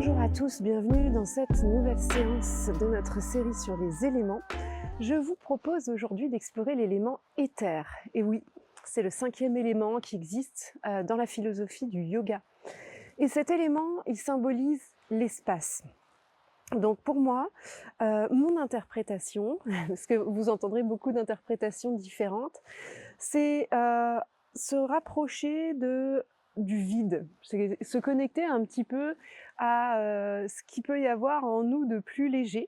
Bonjour à tous, bienvenue dans cette nouvelle séance de notre série sur les éléments. Je vous propose aujourd'hui d'explorer l'élément éther. Et oui, c'est le 5e élément qui existe dans la philosophie du yoga. Et cet élément, il symbolise l'espace. Donc pour moi, mon interprétation, parce que vous entendrez beaucoup d'interprétations différentes, c'est se rapprocher du vide, se connecter un petit peu à ce qu'il peut y avoir en nous de plus léger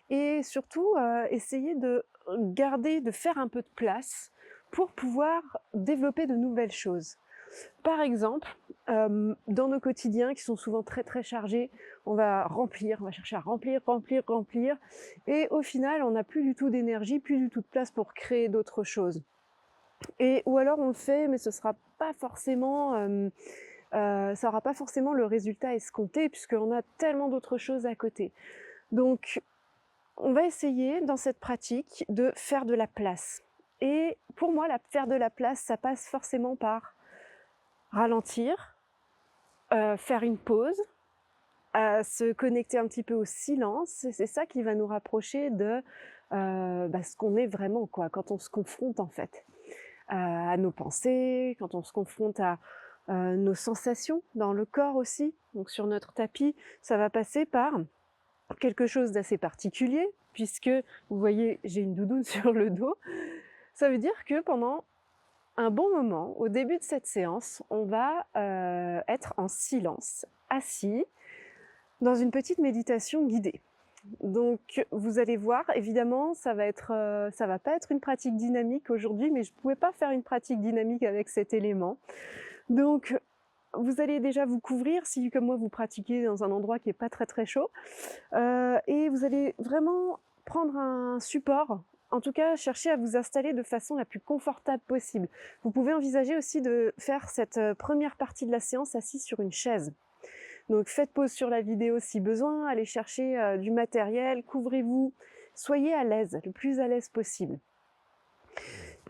et surtout essayer de garder, de faire un peu de place pour pouvoir développer de nouvelles choses. Par exemple, dans nos quotidiens qui sont souvent très très chargés, on va chercher à remplir, et au final on n'a plus du tout d'énergie, plus du tout de place pour créer d'autres choses. Ou alors on le fait, mais ce sera pas forcément, ça aura pas forcément le résultat escompté puisqu'on a tellement d'autres choses à côté. Donc on va essayer dans cette pratique de faire de la place. Et pour moi, faire de la place, ça passe forcément par ralentir, faire une pause, se connecter un petit peu au silence. Et c'est ça qui va nous rapprocher de ce qu'on est vraiment, quoi, quand on se confronte en fait à nos pensées, quand on se confronte à nos sensations dans le corps aussi. Donc sur notre tapis, ça va passer par quelque chose d'assez particulier, puisque vous voyez, j'ai une doudoune sur le dos. Ça veut dire que pendant un bon moment, au début de cette séance, on va être en silence, assis, dans une petite méditation guidée. Donc vous allez voir, évidemment, ça va pas être une pratique dynamique aujourd'hui, mais je ne pouvais pas faire une pratique dynamique avec cet élément. Donc vous allez déjà vous couvrir si, comme moi, vous pratiquez dans un endroit qui n'est pas très très chaud, et vous allez vraiment prendre un support. En tout cas, cherchez à vous installer de façon la plus confortable possible. Vous pouvez envisager aussi de faire cette première partie de la séance assis sur une chaise. Donc faites pause sur la vidéo si besoin, allez chercher du matériel, couvrez-vous, soyez à l'aise, le plus à l'aise possible.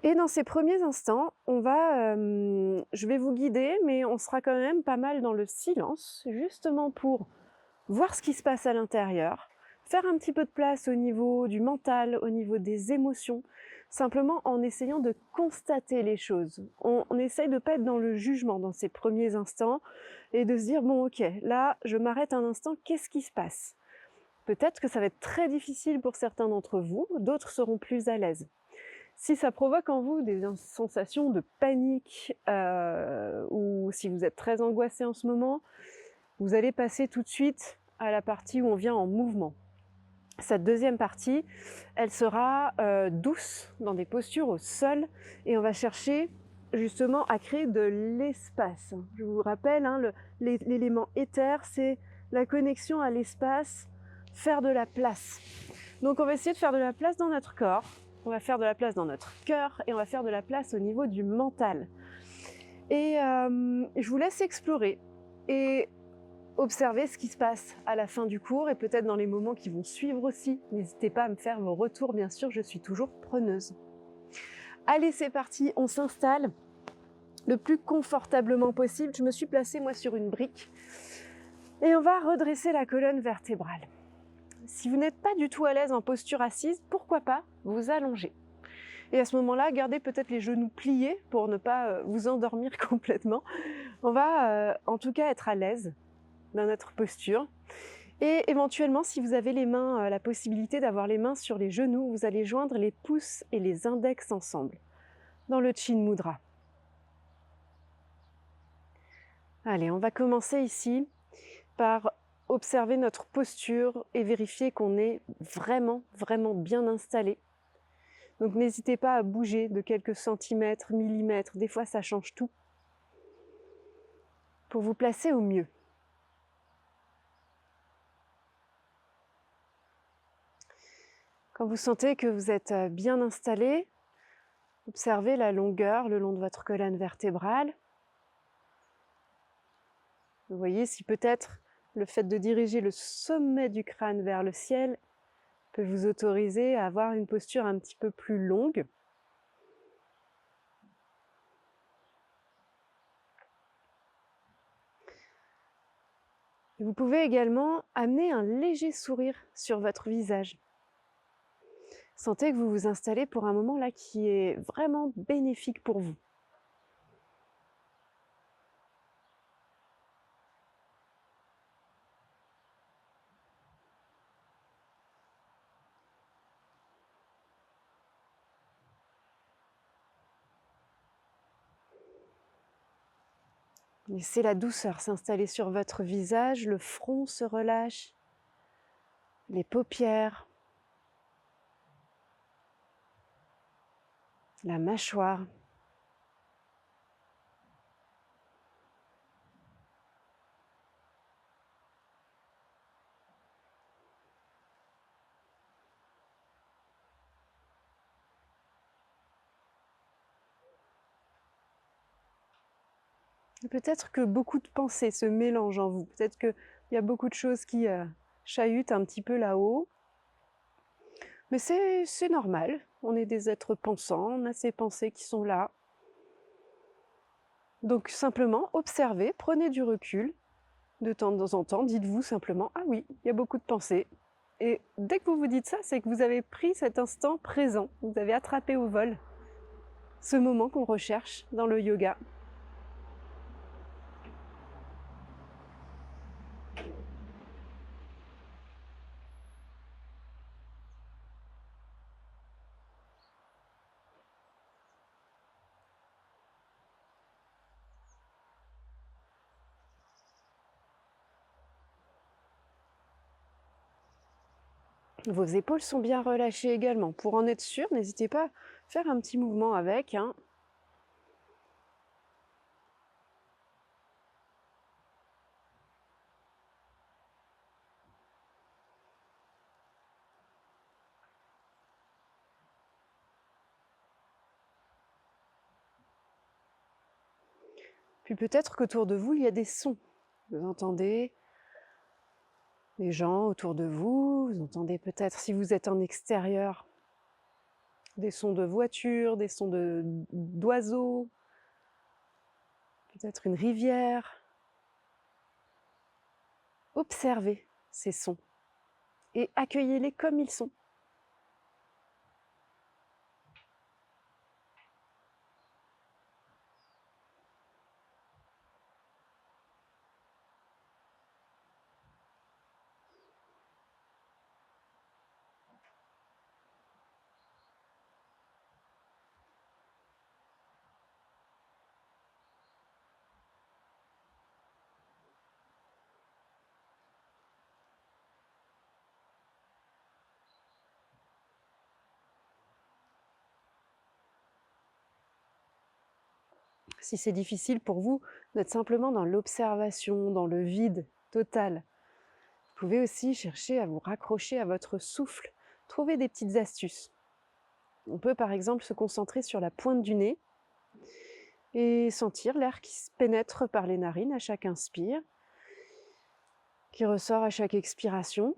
Et dans ces premiers instants, je vais vous guider, mais on sera quand même pas mal dans le silence, justement pour voir ce qui se passe à l'intérieur, faire un petit peu de place au niveau du mental, au niveau des émotions, simplement en essayant de constater les choses. On essaye de ne pas être dans le jugement dans ces premiers instants et de se dire, bon ok, là je m'arrête un instant, qu'est-ce qui se passe? Peut-être que ça va être très difficile pour certains d'entre vous, d'autres seront plus à l'aise. Si ça provoque en vous des sensations de panique ou si vous êtes très angoissé en ce moment, vous allez passer tout de suite à la partie où on vient en mouvement. Cette deuxième partie, elle sera douce, dans des postures au sol, et on va chercher justement à créer de l'espace. Je vous rappelle, l'élément éther, c'est la connexion à l'espace, faire de la place. Donc on va essayer de faire de la place dans notre corps, on va faire de la place dans notre cœur, et on va faire de la place au niveau du mental. Et je vous laisse explorer et observez ce qui se passe à la fin du cours et peut-être dans les moments qui vont suivre aussi. N'hésitez pas à me faire vos retours, bien sûr, je suis toujours preneuse. Allez, c'est parti, on s'installe le plus confortablement possible. Je me suis placée, moi, sur une brique et on va redresser la colonne vertébrale. Si vous n'êtes pas du tout à l'aise en posture assise, pourquoi pas vous allonger. Et à ce moment-là, gardez peut-être les genoux pliés pour ne pas vous endormir complètement. On va en tout cas être à l'aise dans notre posture. Et éventuellement, si vous avez la possibilité d'avoir les mains sur les genoux, vous allez joindre les pouces et les index ensemble, dans le Chin Mudra. Allez, on va commencer ici par observer notre posture et vérifier qu'on est vraiment, vraiment bien installé. Donc n'hésitez pas à bouger de quelques centimètres, millimètres, des fois ça change tout, pour vous placer au mieux. Quand vous sentez que vous êtes bien installé, observez la longueur le long de votre colonne vertébrale. Vous voyez si peut-être le fait de diriger le sommet du crâne vers le ciel peut vous autoriser à avoir une posture un petit peu plus longue. Vous pouvez également amener un léger sourire sur votre visage. Sentez que vous vous installez pour un moment là qui est vraiment bénéfique pour vous. Laissez la douceur s'installer sur votre visage, le front se relâche, les paupières, la mâchoire. Peut-être que beaucoup de pensées se mélangent en vous. Peut-être qu'il y a beaucoup de choses qui chahutent un petit peu là-haut. Mais c'est normal. On est des êtres pensants, on a ces pensées qui sont là. Donc simplement, observez, prenez du recul. De temps en temps, dites-vous simplement « Ah oui, il y a beaucoup de pensées ». Et dès que vous vous dites ça, c'est que vous avez pris cet instant présent. Vous avez attrapé au vol ce moment qu'on recherche dans le yoga. Vos épaules sont bien relâchées également. Pour en être sûr, n'hésitez pas à faire un petit mouvement avec. Puis peut-être qu'autour de vous, il y a des sons. Vous entendez les gens autour de vous, vous entendez peut-être, si vous êtes en extérieur, des sons de voitures, des sons d'oiseaux, peut-être une rivière. Observez ces sons et accueillez-les comme ils sont. Si c'est difficile pour vous d'être simplement dans l'observation, dans le vide total, vous pouvez aussi chercher à vous raccrocher à votre souffle, trouver des petites astuces. On peut par exemple se concentrer sur la pointe du nez et sentir l'air qui se pénètre par les narines à chaque inspire, qui ressort à chaque expiration.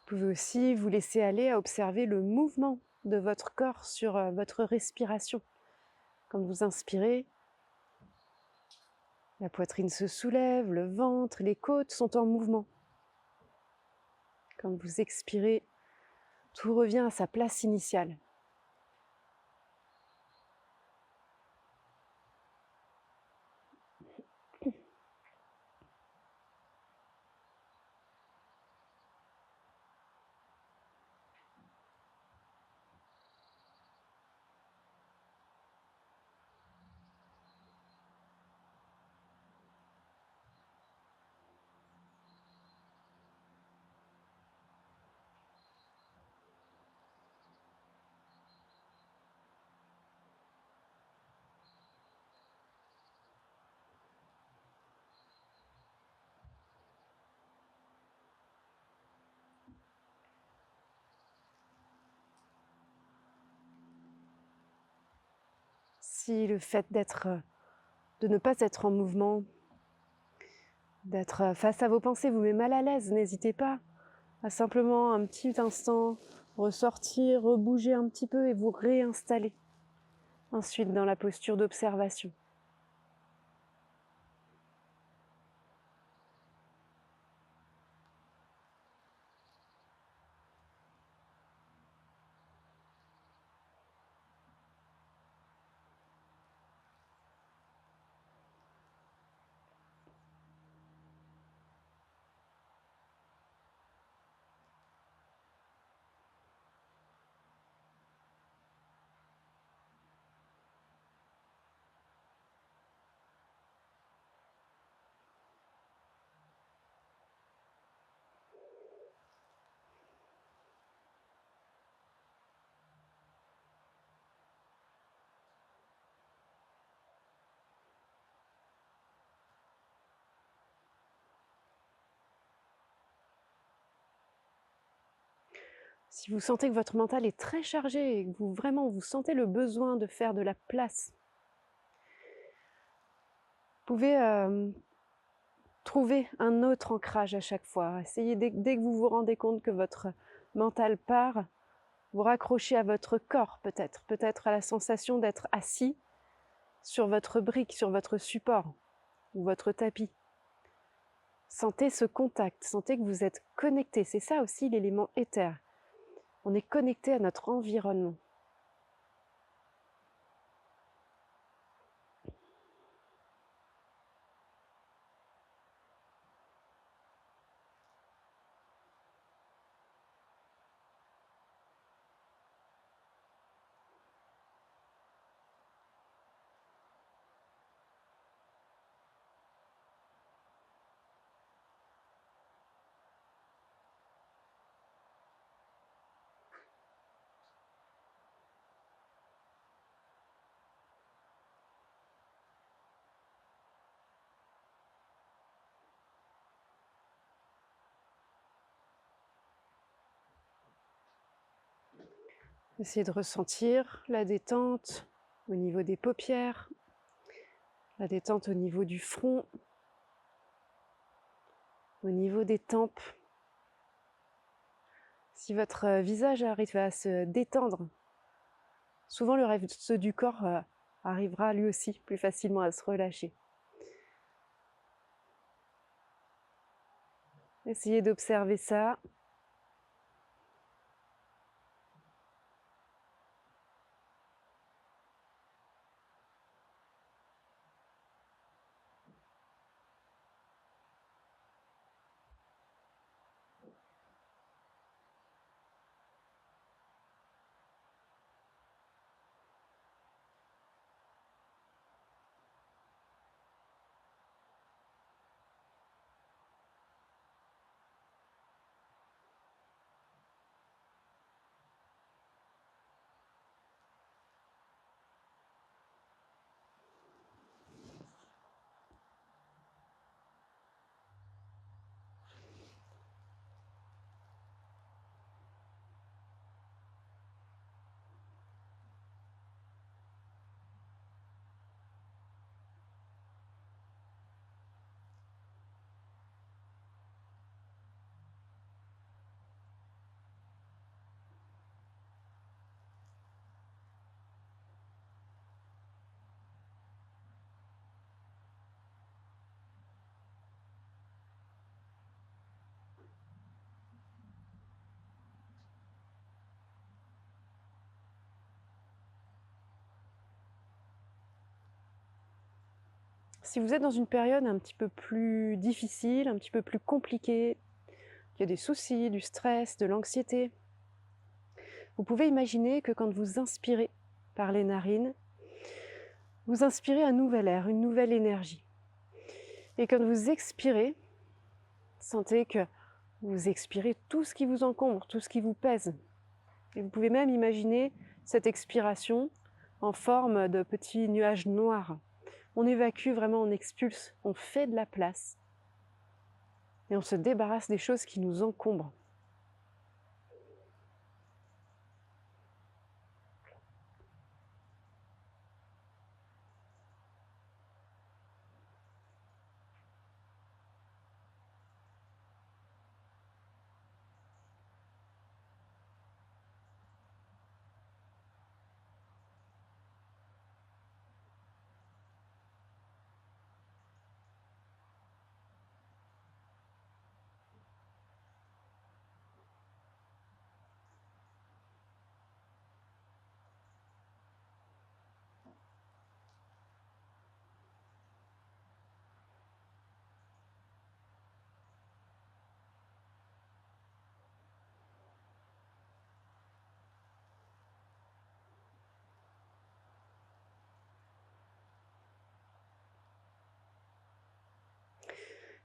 Vous pouvez aussi vous laisser aller à observer le mouvement de votre corps sur votre respiration. Quand vous inspirez, la poitrine se soulève, le ventre, les côtes sont en mouvement. Quand vous expirez, tout revient à sa place initiale. Si le fait de ne pas être en mouvement, d'être face à vos pensées vous met mal à l'aise, n'hésitez pas à simplement un petit instant ressortir, rebouger un petit peu et vous réinstaller ensuite dans la posture d'observation. Si vous sentez que votre mental est très chargé et que vous sentez le besoin de faire de la place, vous pouvez trouver un autre ancrage à chaque fois. Essayez, dès que vous vous rendez compte que votre mental part, vous raccrochez à votre corps peut-être à la sensation d'être assis sur votre brique, sur votre support ou votre tapis. Sentez ce contact, sentez que vous êtes connecté. C'est ça aussi l'élément éther. On est connecté à notre environnement. Essayez de ressentir la détente au niveau des paupières, la détente au niveau du front, au niveau des tempes. Si votre visage arrive à se détendre, souvent le reste du corps arrivera lui aussi plus facilement à se relâcher. Essayez d'observer ça. Si vous êtes dans une période un petit peu plus difficile, un petit peu plus compliquée, il y a des soucis, du stress, de l'anxiété, vous pouvez imaginer que quand vous inspirez par les narines, vous inspirez un nouvel air, une nouvelle énergie. Et quand vous expirez, sentez que vous expirez tout ce qui vous encombre, tout ce qui vous pèse. Et vous pouvez même imaginer cette expiration en forme de petits nuages noirs. On évacue vraiment, on expulse, on fait de la place. Et on se débarrasse des choses qui nous encombrent.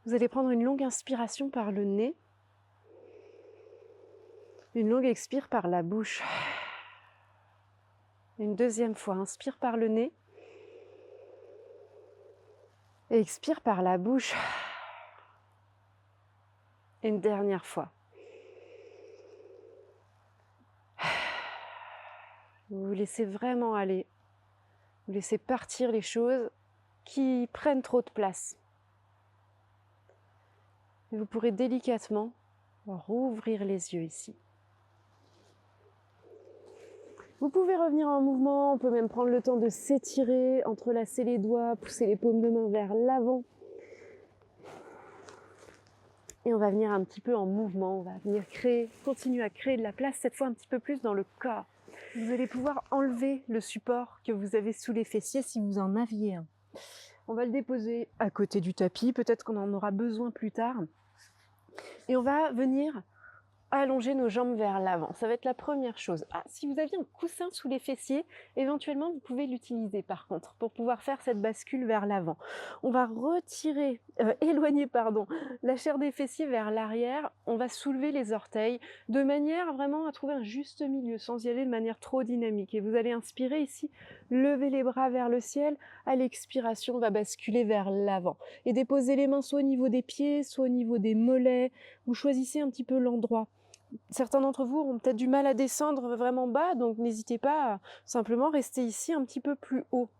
Vous allez prendre une longue inspiration par le nez, une longue expire par la bouche. Une deuxième fois, inspire par le nez et expire par la bouche. Une dernière fois. Vous vous laissez vraiment aller. Vous laissez partir les choses qui prennent trop de place. Et vous pourrez délicatement rouvrir les yeux ici. Vous pouvez revenir en mouvement, on peut même prendre le temps de s'étirer, entrelacer les doigts, pousser les paumes de main vers l'avant. Et on va venir un petit peu en mouvement, on va venir continuer à créer de la place, cette fois un petit peu plus dans le corps. Vous allez pouvoir enlever le support que vous avez sous les fessiers si vous en aviez un. On va le déposer à côté du tapis, peut-être qu'on en aura besoin plus tard. Et on va venir allonger nos jambes vers l'avant. Ça va être la première chose. Si vous aviez un coussin sous les fessiers, éventuellement vous pouvez l'utiliser par contre pour pouvoir faire cette bascule vers l'avant. On va éloigner la chair des fessiers vers l'arrière. On va soulever les orteils de manière vraiment à trouver un juste milieu sans y aller de manière trop dynamique. Et vous allez inspirer ici, lever les bras vers le ciel. À l'expiration, on va basculer vers l'avant et déposer les mains soit au niveau des pieds, soit au niveau des mollets. Vous choisissez un petit peu l'endroit. Certains d'entre vous auront peut-être du mal à descendre vraiment bas, donc n'hésitez pas à simplement rester ici un petit peu plus haut.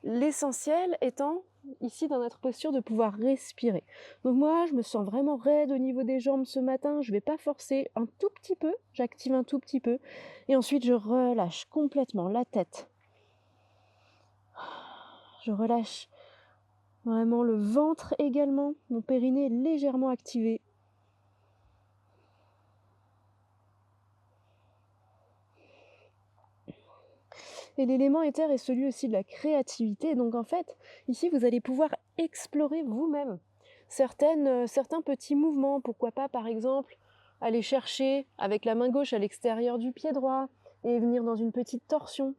L'essentiel étant, ici dans notre posture, de pouvoir respirer. Donc moi, je me sens vraiment raide au niveau des jambes ce matin, je ne vais pas forcer un tout petit peu, j'active un tout petit peu, et ensuite je relâche complètement la tête. Je relâche vraiment le ventre également, mon périnée est légèrement activé. Et l'élément éther est celui aussi de la créativité. Donc en fait, ici, vous allez pouvoir explorer vous-même certains petits mouvements. Pourquoi pas, par exemple, aller chercher avec la main gauche à l'extérieur du pied droit et venir dans une petite torsion.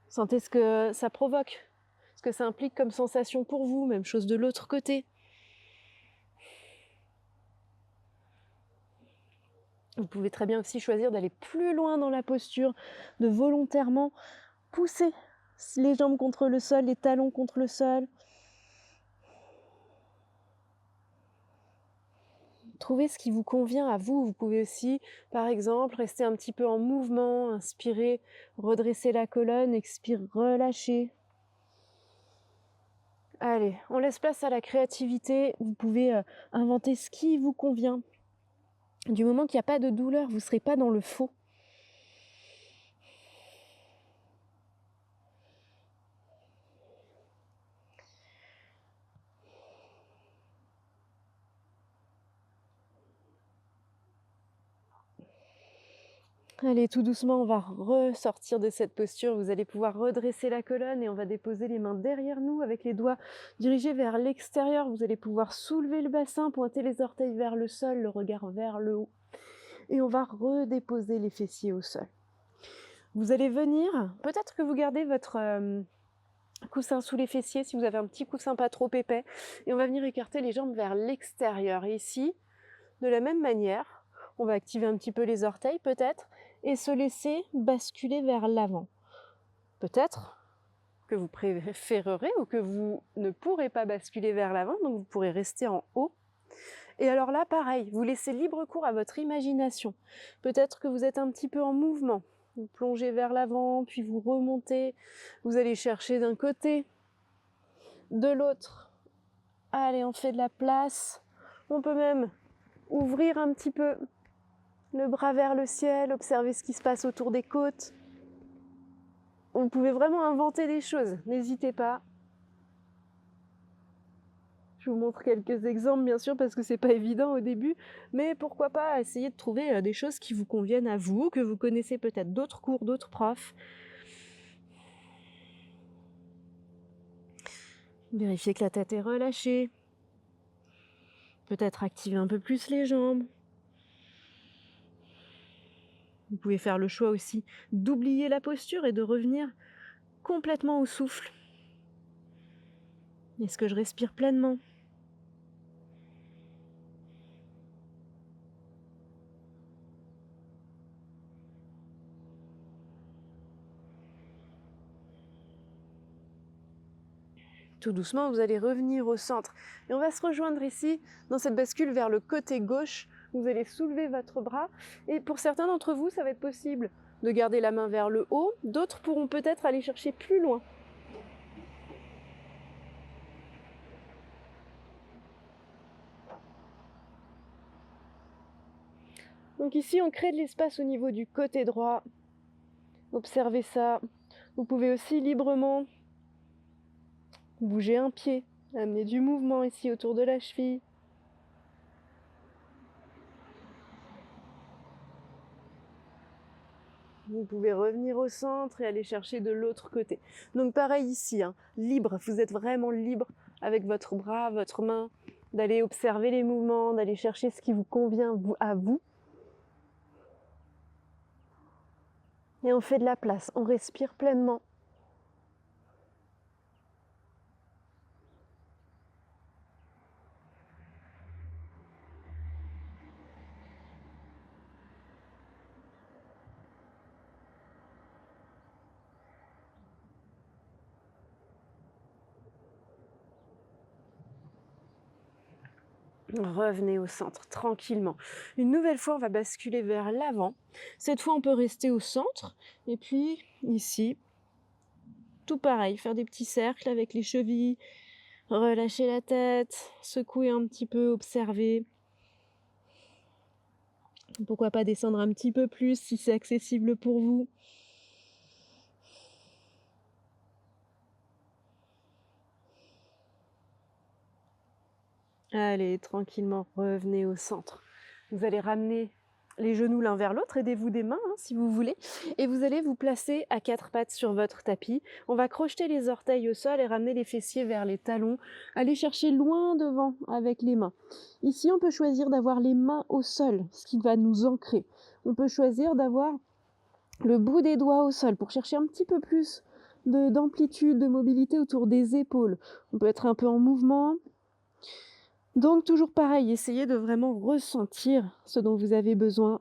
Sentez ce que ça provoque, ce que ça implique comme sensation pour vous. Même chose de l'autre côté. Vous pouvez très bien aussi choisir d'aller plus loin dans la posture, de volontairement pousser les jambes contre le sol, les talons contre le sol. Trouvez ce qui vous convient à vous. Vous pouvez aussi, par exemple, rester un petit peu en mouvement, inspirer, redresser la colonne, expire, relâcher. Allez, on laisse place à la créativité. Vous pouvez inventer ce qui vous convient. Du moment qu'il n'y a pas de douleur, vous ne serez pas dans le faux. Allez, tout doucement, on va ressortir de cette posture. Vous allez pouvoir redresser la colonne et on va déposer les mains derrière nous avec les doigts dirigés vers l'extérieur. Vous allez pouvoir soulever le bassin, pointer les orteils vers le sol, le regard vers le haut. Et on va redéposer les fessiers au sol. Vous allez venir, peut-être que vous gardez votre coussin sous les fessiers si vous avez un petit coussin pas trop épais. Et on va venir écarter les jambes vers l'extérieur. Et ici, de la même manière, on va activer un petit peu les orteils peut-être et se laisser basculer vers l'avant. Peut-être que vous préférerez ou que vous ne pourrez pas basculer vers l'avant, donc vous pourrez rester en haut. Et alors là, pareil, vous laissez libre cours à votre imagination. Peut-être que vous êtes un petit peu en mouvement. Vous plongez vers l'avant, puis vous remontez. Vous allez chercher d'un côté, de l'autre. Allez, on fait de la place. On peut même ouvrir un petit peu le bras vers le ciel, observer ce qui se passe autour des côtes. Vous pouvez vraiment inventer des choses, n'hésitez pas. Je vous montre quelques exemples bien sûr parce que c'est pas évident au début, mais pourquoi pas essayer de trouver des choses qui vous conviennent à vous, que vous connaissez peut-être d'autres cours, d'autres profs. Vérifiez que la tête est relâchée. Peut-être activer un peu plus les jambes. Vous pouvez faire le choix aussi d'oublier la posture et de revenir complètement au souffle. Est-ce que je respire pleinement ? Tout doucement, vous allez revenir au centre. Et on va se rejoindre ici, dans cette bascule vers le côté gauche. Vous allez soulever votre bras. Et pour certains d'entre vous, ça va être possible de garder la main vers le haut. D'autres pourront peut-être aller chercher plus loin. Donc ici, on crée de l'espace au niveau du côté droit. Observez ça. Vous pouvez aussi librement bouger un pied, amener du mouvement ici autour de la cheville. Vous pouvez revenir au centre et aller chercher de l'autre côté. Donc pareil ici, hein, libre, vous êtes vraiment libre avec votre bras, votre main, d'aller observer les mouvements, d'aller chercher ce qui vous convient à vous. Et on fait de la place, on respire pleinement. Revenez au centre tranquillement. Une nouvelle fois, on va basculer vers l'avant. Cette fois, on peut rester au centre. Et puis, ici, tout pareil, faire des petits cercles avec les chevilles. Relâcher la tête, secouer un petit peu, observer. Pourquoi pas descendre un petit peu plus si c'est accessible pour vous. Allez, tranquillement, revenez au centre. Vous allez ramener les genoux l'un vers l'autre, aidez-vous des mains hein, si vous voulez, et vous allez vous placer à quatre pattes sur votre tapis. On va crocheter les orteils au sol et ramener les fessiers vers les talons. Allez chercher loin devant avec les mains. Ici, on peut choisir d'avoir les mains au sol, ce qui va nous ancrer. On peut choisir d'avoir le bout des doigts au sol pour chercher un petit peu plus d'amplitude, de mobilité autour des épaules. On peut être un peu en mouvement. Donc toujours pareil, essayez de vraiment ressentir ce dont vous avez besoin.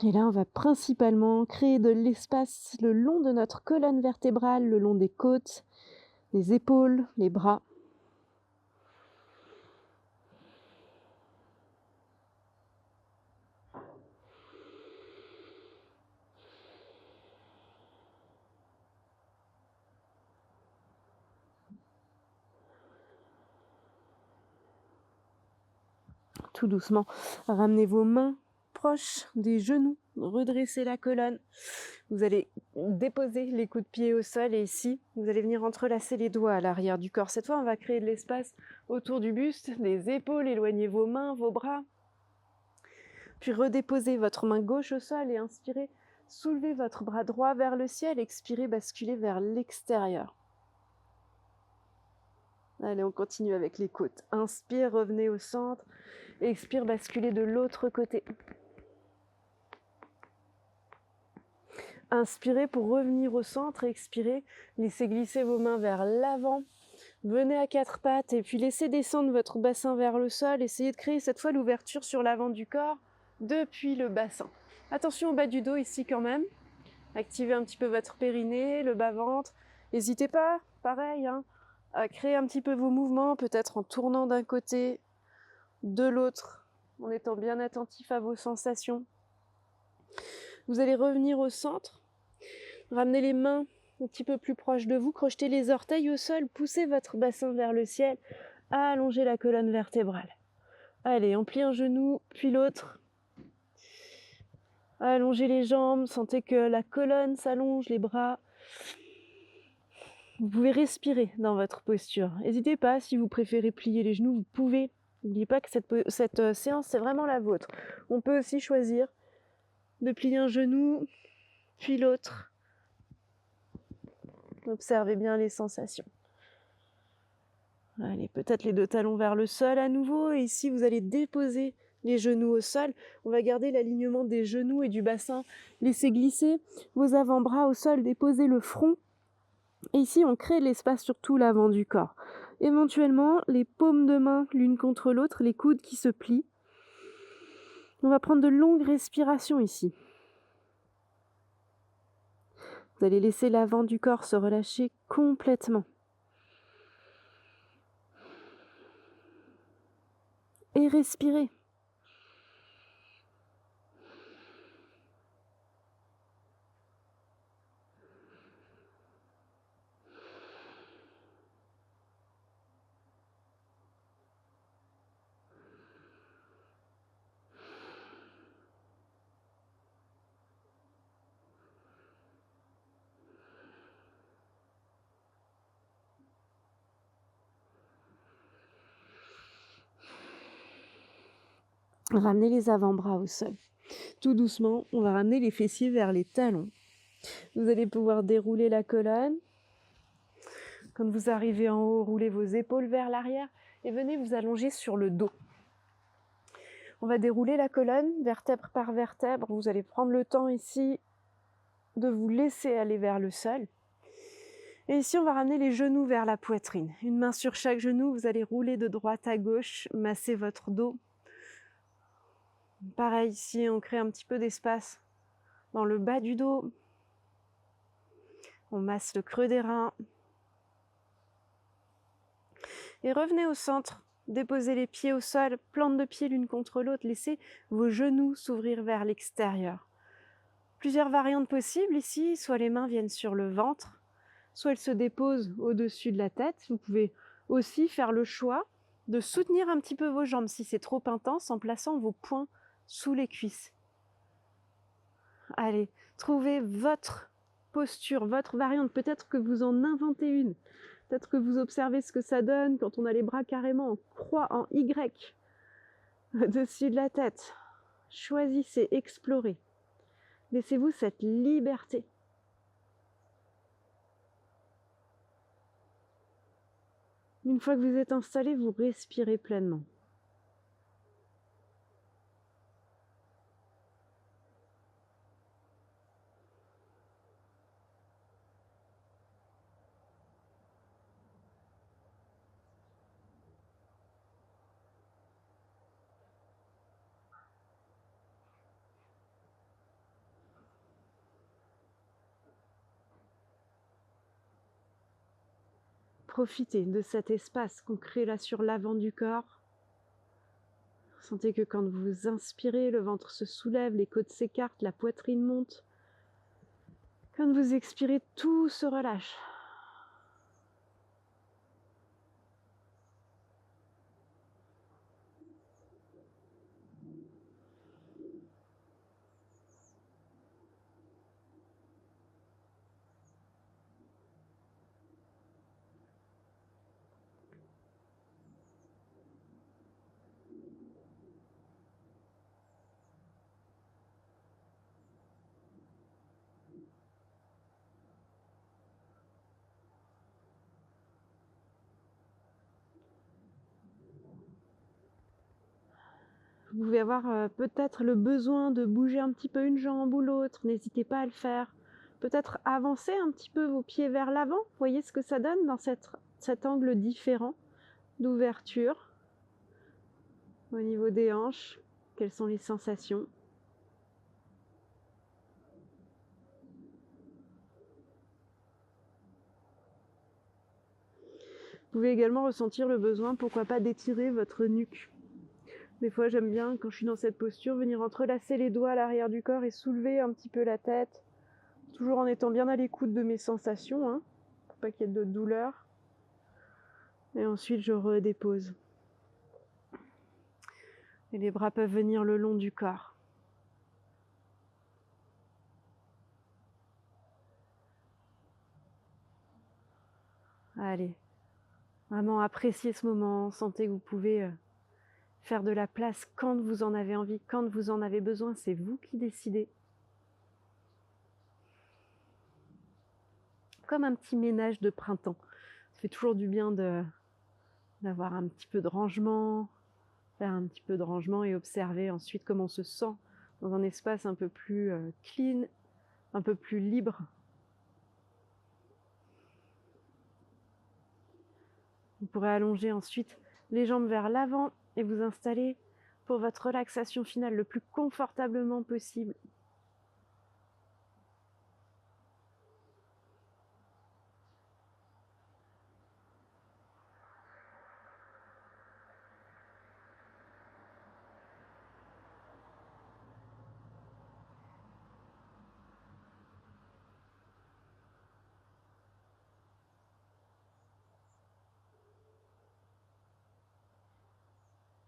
Et là, on va principalement créer de l'espace le long de notre colonne vertébrale, le long des côtes, des épaules, les bras. Tout doucement, ramenez vos mains proches des genoux, redressez la colonne. Vous allez déposer les coups de pied au sol et ici, vous allez venir entrelacer les doigts à l'arrière du corps. Cette fois, on va créer de l'espace autour du buste, des épaules, éloignez vos mains, vos bras. Puis redéposez votre main gauche au sol et inspirez, soulevez votre bras droit vers le ciel, expirez, basculez vers l'extérieur. Allez, on continue avec les côtes. Inspire, revenez au centre. Expire, basculez de l'autre côté. Inspirez pour revenir au centre. Expirez, laissez glisser vos mains vers l'avant. Venez à quatre pattes et puis laissez descendre votre bassin vers le sol. Essayez de créer cette fois l'ouverture sur l'avant du corps depuis le bassin. Attention au bas du dos ici quand même. Activez un petit peu votre périnée, le bas-ventre. N'hésitez pas, pareil, à créer un petit peu vos mouvements, peut-être en tournant d'un côté, de l'autre, en étant bien attentif à vos sensations. Vous allez revenir au centre, ramenez les mains un petit peu plus proches de vous, crochetez les orteils au sol, poussez votre bassin vers le ciel, allongez la colonne vertébrale. Allez, on plie un genou, puis l'autre. Allongez les jambes, sentez que la colonne s'allonge, les bras. Vous pouvez respirer dans votre posture. N'hésitez pas, si vous préférez plier les genoux, vous pouvez. N'oubliez pas que cette séance, c'est vraiment la vôtre. On peut aussi choisir de plier un genou, puis l'autre. Observez bien les sensations. Allez, peut-être les deux talons vers le sol à nouveau. Et ici, vous allez déposer les genoux au sol. On va garder l'alignement des genoux et du bassin. Laissez glisser vos avant-bras au sol, déposez le front. Et ici, on crée de l'espace sur tout l'avant du corps. Éventuellement, les paumes de main l'une contre l'autre, les coudes qui se plient. On va prendre de longues respirations ici. Vous allez laisser l'avant du corps se relâcher complètement. Et respirez. Ramenez les avant-bras au sol. Tout doucement, on va ramener les fessiers vers les talons. Vous allez pouvoir dérouler la colonne. Quand vous arrivez en haut, roulez vos épaules vers l'arrière et venez vous allonger sur le dos. On va dérouler la colonne, vertèbre par vertèbre. Vous allez prendre le temps ici de vous laisser aller vers le sol. Et ici, on va ramener les genoux vers la poitrine. Une main sur chaque genou, vous allez rouler de droite à gauche, masser votre dos. Pareil ici, on crée un petit peu d'espace dans le bas du dos. On masse le creux des reins. Et revenez au centre. Déposez les pieds au sol, plante de pieds l'une contre l'autre. Laissez vos genoux s'ouvrir vers l'extérieur. Plusieurs variantes possibles ici. Soit les mains viennent sur le ventre, soit elles se déposent au-dessus de la tête. Vous pouvez aussi faire le choix de soutenir un petit peu vos jambes si c'est trop intense en plaçant vos poings sous les cuisses. Allez, trouvez votre posture, votre variante. Peut-être que vous en inventez une. Peut-être que vous observez ce que ça donne quand on a les bras carrément en croix, en Y, au-dessus de la tête. Choisissez, explorez. Laissez-vous cette liberté. Une fois que vous êtes installé, vous respirez pleinement. Profitez de cet espace qu'on crée là sur l'avant du corps. Sentez que quand vous inspirez, le ventre se soulève, les côtes s'écartent, la poitrine monte. Quand vous expirez, tout se relâche. Vous pouvez avoir peut-être le besoin de bouger un petit peu une jambe ou l'autre, n'hésitez pas à le faire. Peut-être avancer un petit peu vos pieds vers l'avant, voyez ce que ça donne dans cet angle différent d'ouverture. Au niveau des hanches, quelles sont les sensations? Vous pouvez également ressentir le besoin, pourquoi pas, d'étirer votre nuque. Des fois, j'aime bien, quand je suis dans cette posture, venir entrelacer les doigts à l'arrière du corps et soulever un petit peu la tête, toujours en étant bien à l'écoute de mes sensations, hein, pour pas qu'il y ait de douleur. Et ensuite, je redépose. Et les bras peuvent venir le long du corps. Allez, vraiment appréciez ce moment, sentez que vous pouvez faire de la place quand vous en avez envie, quand vous en avez besoin, c'est vous qui décidez. Comme un petit ménage de printemps. Ça fait toujours du bien d'avoir un petit peu de rangement, faire un petit peu de rangement et observer ensuite comment on se sent dans un espace un peu plus clean, un peu plus libre. Vous pourrez allonger ensuite les jambes vers l'avant et vous installer pour votre relaxation finale le plus confortablement possible.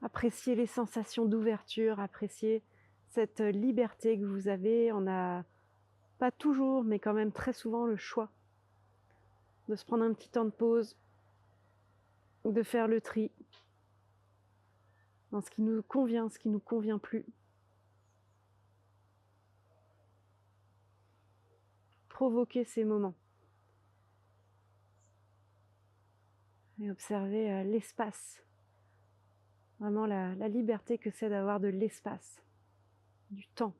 Appréciez les sensations d'ouverture, appréciez cette liberté que vous avez. On n'a pas toujours, mais quand même très souvent le choix de se prendre un petit temps de pause, de faire le tri dans ce qui nous convient, ce qui ne nous convient plus. Provoquer ces moments et observer l'espace, vraiment la liberté que c'est d'avoir de l'espace, du temps.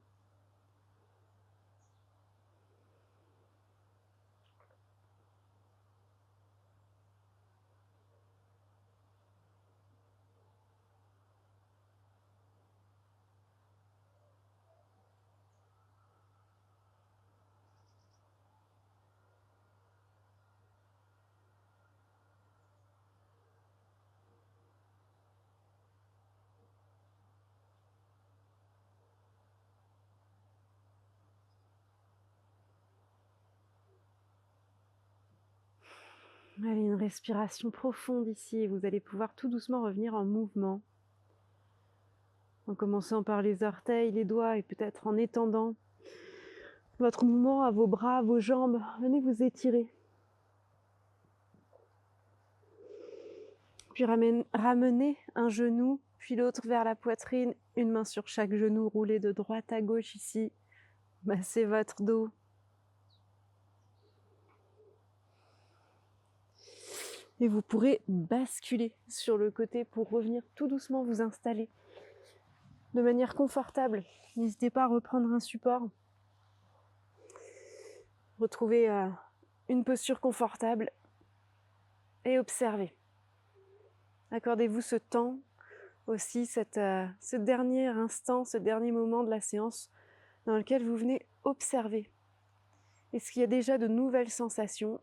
Allez, une respiration profonde ici, vous allez pouvoir tout doucement revenir en mouvement. En commençant par les orteils, les doigts et peut-être en étendant votre mouvement à vos bras, vos jambes. Venez vous étirer. Puis ramenez un genou, puis l'autre vers la poitrine, une main sur chaque genou, roulez de droite à gauche ici. Massez votre dos. Et vous pourrez basculer sur le côté pour revenir tout doucement vous installer de manière confortable. N'hésitez pas à reprendre un support. Retrouvez une posture confortable et observez. Accordez-vous ce temps aussi, ce dernier instant, ce dernier moment de la séance dans lequel vous venez observer. Est-ce qu'il y a déjà de nouvelles sensations ?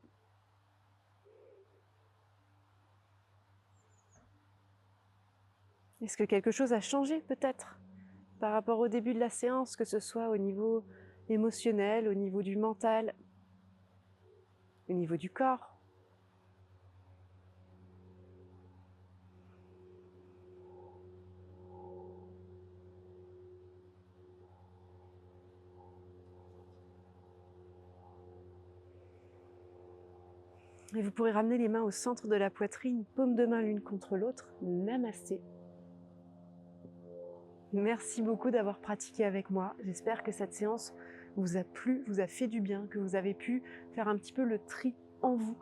Est-ce que quelque chose a changé peut-être par rapport au début de la séance, que ce soit au niveau émotionnel, au niveau du mental, au niveau du corps ? Et vous pourrez ramener les mains au centre de la poitrine, paume de main l'une contre l'autre. Namasté. Merci beaucoup d'avoir pratiqué avec moi. J'espère que cette séance vous a plu, vous a fait du bien, que vous avez pu faire un petit peu le tri en vous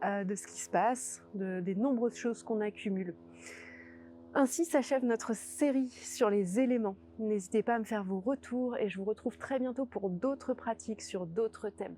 de ce qui se passe, des nombreuses choses qu'on accumule. Ainsi s'achève notre série sur les éléments. N'hésitez pas à me faire vos retours et je vous retrouve très bientôt pour d'autres pratiques sur d'autres thèmes.